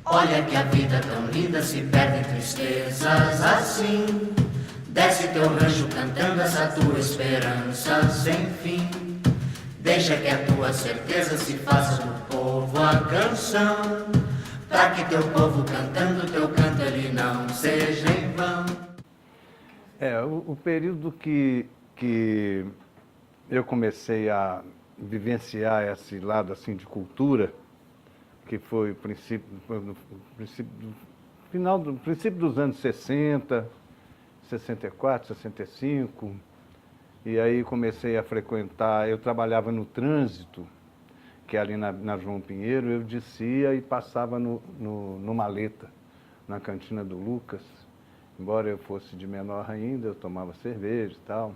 Olha que a vida tão linda se perde em tristezas assim. Desce teu rancho cantando essa tua esperança sem fim. Deixa que a tua certeza se faça do povo a canção, pra que teu povo cantando teu canto ele não seja em vão. O período que eu comecei a vivenciar esse lado assim de cultura, que foi o princípio dos anos 60, 64, 65, e aí comecei a frequentar, eu trabalhava no trânsito, que é ali na João Pinheiro, eu descia e passava no Maleta, na cantina do Lucas. Embora eu fosse de menor ainda, eu tomava cerveja e tal.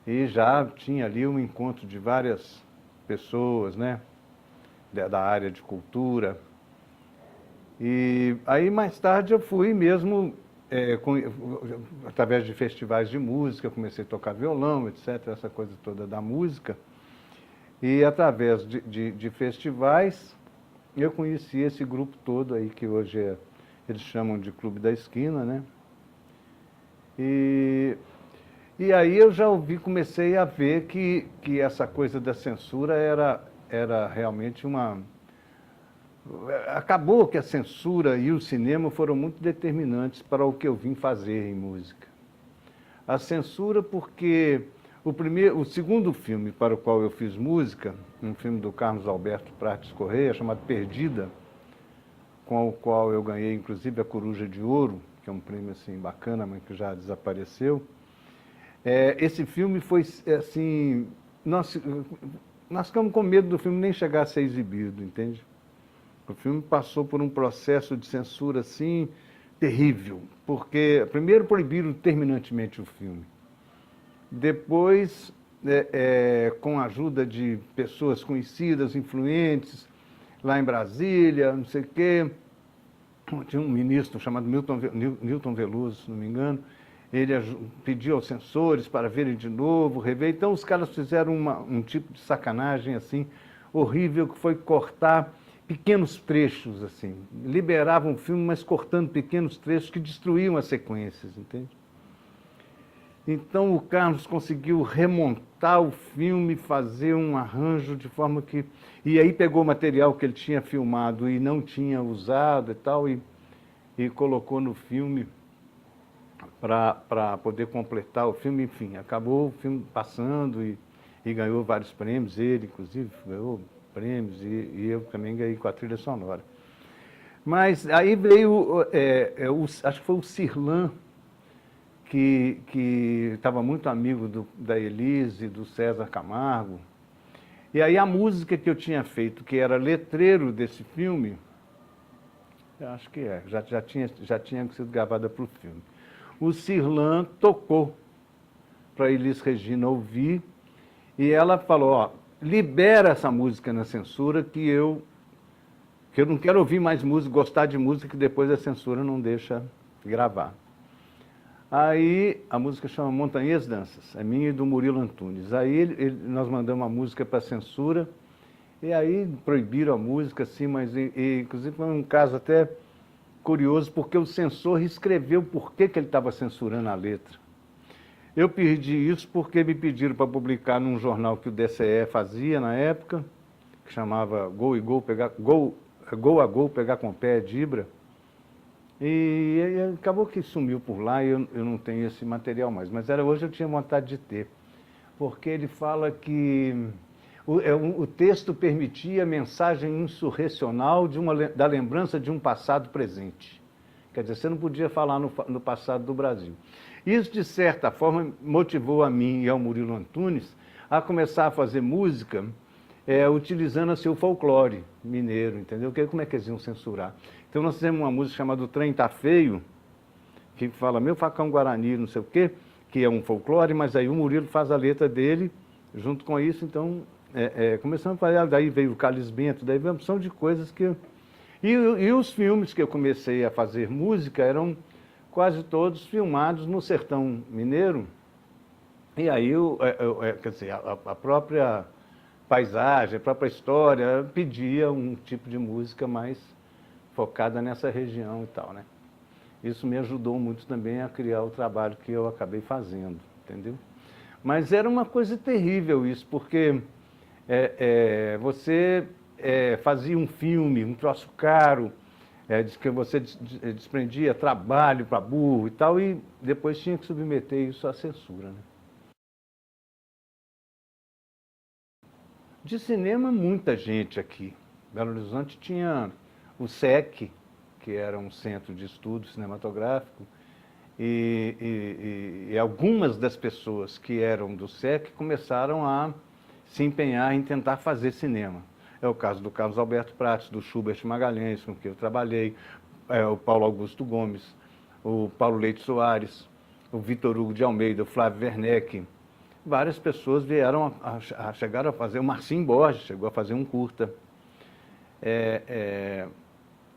E já tinha ali um encontro de várias pessoas, né, da área de cultura. E aí mais tarde eu fui mesmo, através de festivais de música, comecei a tocar violão, etc., essa coisa toda da música. E através de festivais, eu conheci esse grupo todo aí, que hoje eles chamam de Clube da Esquina, né? E aí eu já comecei a ver que essa coisa da censura era realmente uma... Acabou que a censura e o cinema foram muito determinantes para o que eu vim fazer em música. A censura porque o segundo filme para o qual eu fiz música, um filme do Carlos Alberto Prates Correia, chamado Perdida, com o qual eu ganhei inclusive a Coruja de Ouro, que é um prêmio assim bacana, mas que já desapareceu. Esse filme foi assim, nós ficamos com medo do filme nem chegar a ser exibido, entende? O filme passou por um processo de censura assim terrível, porque primeiro proibiram terminantemente o filme. Depois, com a ajuda de pessoas conhecidas, influentes, lá em Brasília, não sei o quê, tinha um ministro chamado Newton Veloso, se não me engano, ele pediu aos censores para verem de novo, rever. Então os caras fizeram um tipo de sacanagem assim, horrível, que foi cortar pequenos trechos, assim. Liberavam o filme, mas cortando pequenos trechos que destruíam as sequências, entende? Então o Carlos conseguiu remontar o filme, fazer um arranjo de forma que... E aí pegou o material que ele tinha filmado e não tinha usado e tal, e colocou no filme para poder completar o filme. Enfim, acabou o filme passando e ganhou vários prêmios, ele inclusive ganhou prêmios, e eu também ganhei com a trilha sonora. Mas aí veio, acho que foi o Cirlan, que estava muito amigo da Elise, do César Camargo. E aí a música que eu tinha feito, que era letreiro desse filme, eu acho que já tinha sido gravada para o filme. O Cirlan tocou para a Elis Regina ouvir, e ela falou, ó, libera essa música na censura, que eu não quero ouvir mais música, gostar de música, que depois a censura não deixa gravar. Aí a música chama Montanhês Danças, é minha e do Murilo Antunes. Aí nós mandamos a música para a censura, e aí proibiram a música, assim, mas inclusive foi um caso até curioso, porque o censor escreveu por que ele estava censurando a letra. Eu perdi isso porque me pediram para publicar num jornal que o DCE fazia na época, que chamava Gol a Gol, Pegar com Pé, Dibra. E acabou que sumiu por lá e eu não tenho esse material mais. Mas hoje eu tinha vontade de ter, porque ele fala que o texto permitia a mensagem insurrecional da lembrança de um passado presente. Quer dizer, você não podia falar no passado do Brasil. Isso, de certa forma, motivou a mim e ao Murilo Antunes a começar a fazer música utilizando assim, o folclore mineiro, entendeu? Como é que eles iam censurar? Então nós fizemos uma música chamada O Trem Tá Feio, que fala Meu Facão Guarani, não sei o quê, que é um folclore, mas aí o Murilo faz a letra dele junto com isso. Então começamos a fazer, daí veio o Carlos Bento, daí veio uma opção de coisas que... E os filmes que eu comecei a fazer música eram quase todos filmados no sertão mineiro, e aí quer dizer, a própria paisagem, a própria história pedia um tipo de música mais focada nessa região e tal, né? Isso me ajudou muito também a criar o trabalho que eu acabei fazendo, entendeu? Mas era uma coisa terrível isso, porque você fazia um filme, um troço caro, diz que você desprendia trabalho para burro e tal, e depois tinha que submeter isso à censura, né? De cinema, muita gente aqui. Belo Horizonte tinha o SEC, que era um centro de estudo cinematográfico, e algumas das pessoas que eram do SEC começaram a se empenhar em tentar fazer cinema. É o caso do Carlos Alberto Prates, do Schubert Magalhães, com quem eu trabalhei, o Paulo Augusto Gomes, o Paulo Leite Soares, o Vitor Hugo de Almeida, o Flávio Werneck. Várias pessoas vieram chegaram a fazer, o Marcinho Borges chegou a fazer um curta.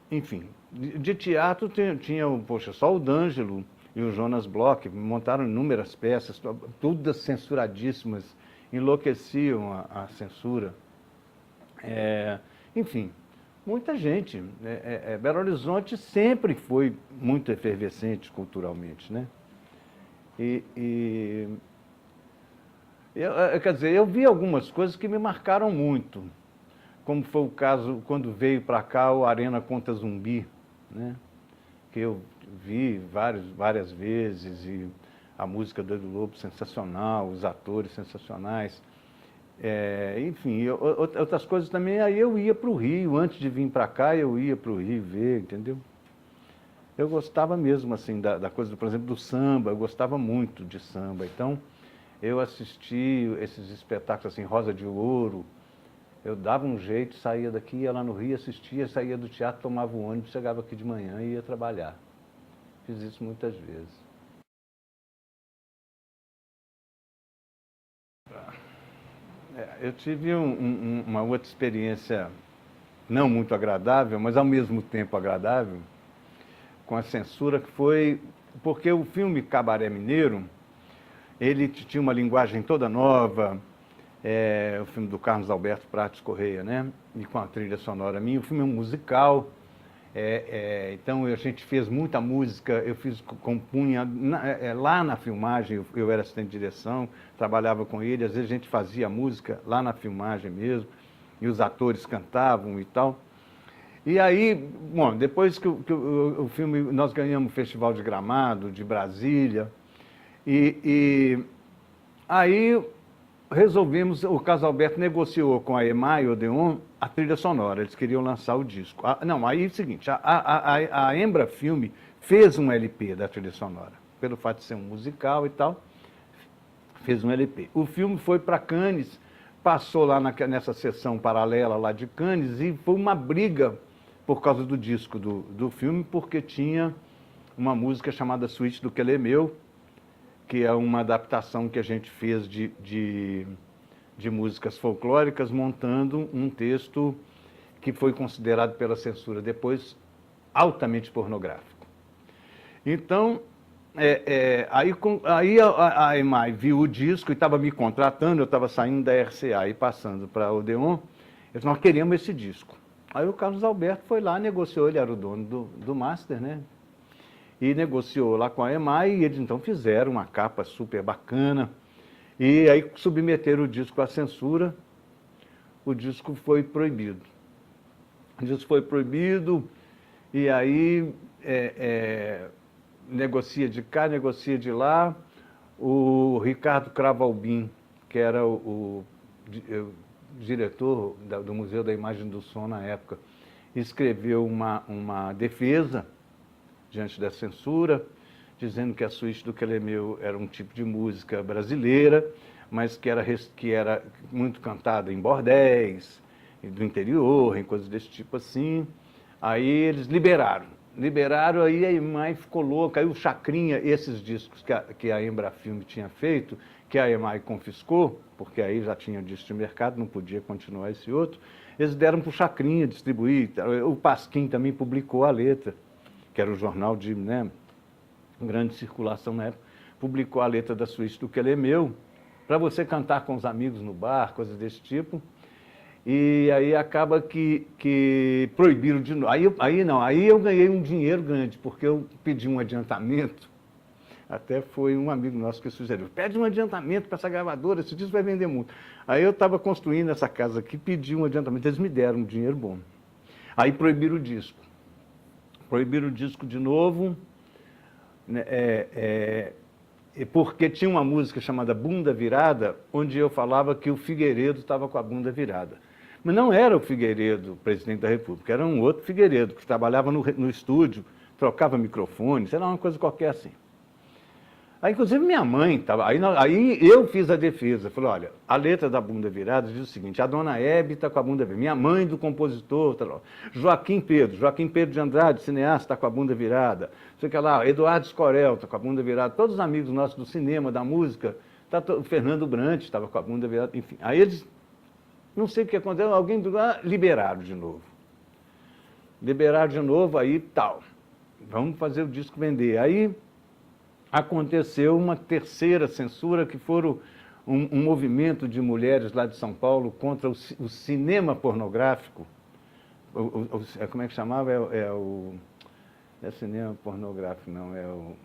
Enfim, de teatro tinha poxa, só o D'Angelo e o Jonas Bloch, montaram inúmeras peças, todas censuradíssimas, enlouqueciam a censura. Enfim, muita gente. Belo Horizonte sempre foi muito efervescente culturalmente, né? Quer dizer, eu vi algumas coisas que me marcaram muito, como foi o caso quando veio para cá o Arena Contra Zumbi, né? Que eu vi várias vezes, e a música do Edu Lobo sensacional, os atores sensacionais. Enfim, outras coisas também, aí eu ia para o Rio, antes de vir para cá eu ia para o Rio ver, entendeu? Eu gostava mesmo, assim, da coisa, por exemplo, do samba, eu gostava muito de samba, então eu assisti esses espetáculos, assim, Rosa de Ouro, eu dava um jeito, saía daqui, ia lá no Rio, assistia, saía do teatro, tomava o ônibus, chegava aqui de manhã e ia trabalhar. Fiz isso muitas vezes. Eu tive uma outra experiência não muito agradável, mas ao mesmo tempo agradável, com a censura, que foi porque o filme Cabaré Mineiro, ele tinha uma linguagem toda nova, o filme do Carlos Alberto Prates Correia, né? E com a trilha sonora minha. O filme é um musical, então a gente fez muita música, eu compunha, lá na filmagem, eu era assistente de direção, trabalhava com ele, às vezes a gente fazia música lá na filmagem mesmo, e os atores cantavam e tal. E aí, bom, depois que o filme, nós ganhamos o Festival de Gramado, de Brasília, e aí resolvemos, o Carlos Alberto negociou com a EMAI e Odeon a trilha sonora, eles queriam lançar o disco. Não, aí é o seguinte, a Embra Filme fez um LP da trilha sonora, pelo fato de ser um musical e tal, fez um LP. O filme foi para Cannes, passou lá nessa sessão paralela lá de Cannes, e foi uma briga por causa do disco do filme, porque tinha uma música chamada Suíte do Quelemeu, que é uma adaptação que a gente fez de músicas folclóricas, montando um texto que foi considerado pela censura depois altamente pornográfico. Então, aí a EMAI viu o disco e estava me contratando, eu estava saindo da RCA e passando para a Odeon, eles nós queríamos esse disco. Aí o Carlos Alberto foi lá, negociou, ele era o dono do Master, né? E negociou lá com a EMAI, e eles então fizeram uma capa super bacana, e aí submeteram o disco à censura, o disco foi proibido. O disco foi proibido, e aí negocia de cá, negocia de lá. O Ricardo Cravalbim, que era o diretor do Museu da Imagem do Som na época, escreveu uma defesa diante da censura, dizendo que a Suíte do Quelemeu era um tipo de música brasileira, mas que era muito cantada em bordéis, do interior, em coisas desse tipo assim. Aí eles liberaram, aí a EMAI ficou louca, aí o Chacrinha, esses discos que a Embrafilme tinha feito, que a EMAI confiscou, porque aí já tinha disco de mercado, não podia continuar esse outro, eles deram para o Chacrinha distribuir, o Pasquim também publicou a letra, que era o jornal de grande circulação na época, publicou a letra da Suíte do Quelemeu, para você cantar com os amigos no bar, coisas desse tipo. E aí acaba que proibiram de novo. Aí eu ganhei um dinheiro grande, porque eu pedi um adiantamento. Até foi um amigo nosso que sugeriu, pede um adiantamento para essa gravadora, esse disco vai vender muito. Aí eu estava construindo essa casa aqui, pedi um adiantamento, eles me deram um dinheiro bom. Aí proibiram o disco. Proibiram o disco de novo, né, porque tinha uma música chamada Bunda Virada, onde eu falava que o Figueiredo estava com a bunda virada. Mas não era o Figueiredo, presidente da República, era um outro Figueiredo, que trabalhava no estúdio, trocava microfone, sei lá, uma coisa qualquer assim. Aí, inclusive, minha mãe estava... Aí eu fiz a defesa. Falei, olha, a letra da Bunda Virada diz o seguinte, a dona Hebe está com a bunda virada, minha mãe do compositor, tá lá. Joaquim Pedro de Andrade, cineasta, está com a bunda virada. Sei que lá, Eduardo Scorel está com a bunda virada. Todos os amigos nossos do cinema, da música, o Fernando Brant estava com a bunda virada, enfim. Aí eles, não sei o que aconteceu, alguém do lá, liberaram de novo. Liberaram de novo, aí tal. Vamos fazer o disco vender. Aí aconteceu uma terceira censura, que foram um movimento de mulheres lá de São Paulo contra o cinema pornográfico. Como é que chamava? Não é cinema pornográfico, não,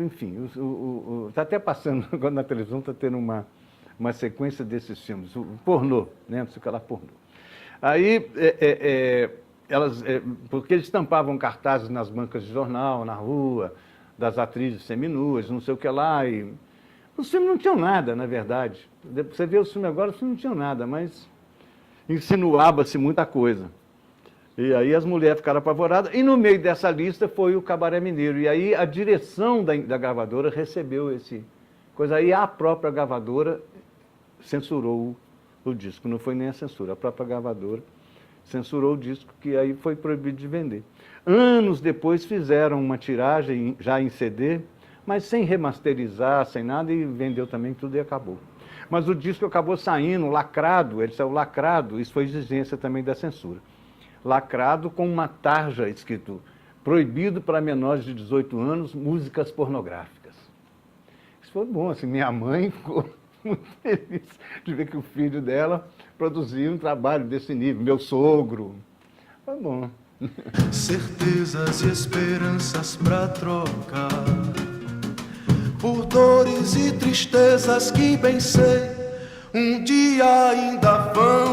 enfim, está até passando agora na televisão, está tendo uma sequência desses filmes, o pornô, né? Não sei o que lá, pornô. Aí, porque eles estampavam cartazes nas bancas de jornal, na rua, das atrizes seminuas, não sei o que lá, e os filmes não tinham nada, na verdade. Você vê os filmes agora, os filmes não tinham nada, mas insinuava-se muita coisa. E aí as mulheres ficaram apavoradas, e no meio dessa lista foi o Cabaré Mineiro, e aí a direção da gravadora recebeu esse coisa, aí a própria gravadora censurou o disco, não foi nem a censura, a própria gravadora censurou o disco, que aí foi proibido de vender. Anos depois fizeram uma tiragem já em CD, mas sem remasterizar, sem nada, e vendeu também tudo e acabou. Mas o disco acabou saindo lacrado, ele saiu lacrado, isso foi exigência também da censura. Lacrado com uma tarja escrito proibido para menores de 18 anos, músicas pornográficas. Isso foi bom, assim, minha mãe ficou muito feliz de ver que o filho dela produzia um trabalho desse nível, meu sogro. Foi bom. Certezas e esperanças pra trocar, por dores e tristezas que bem sei, um dia ainda vão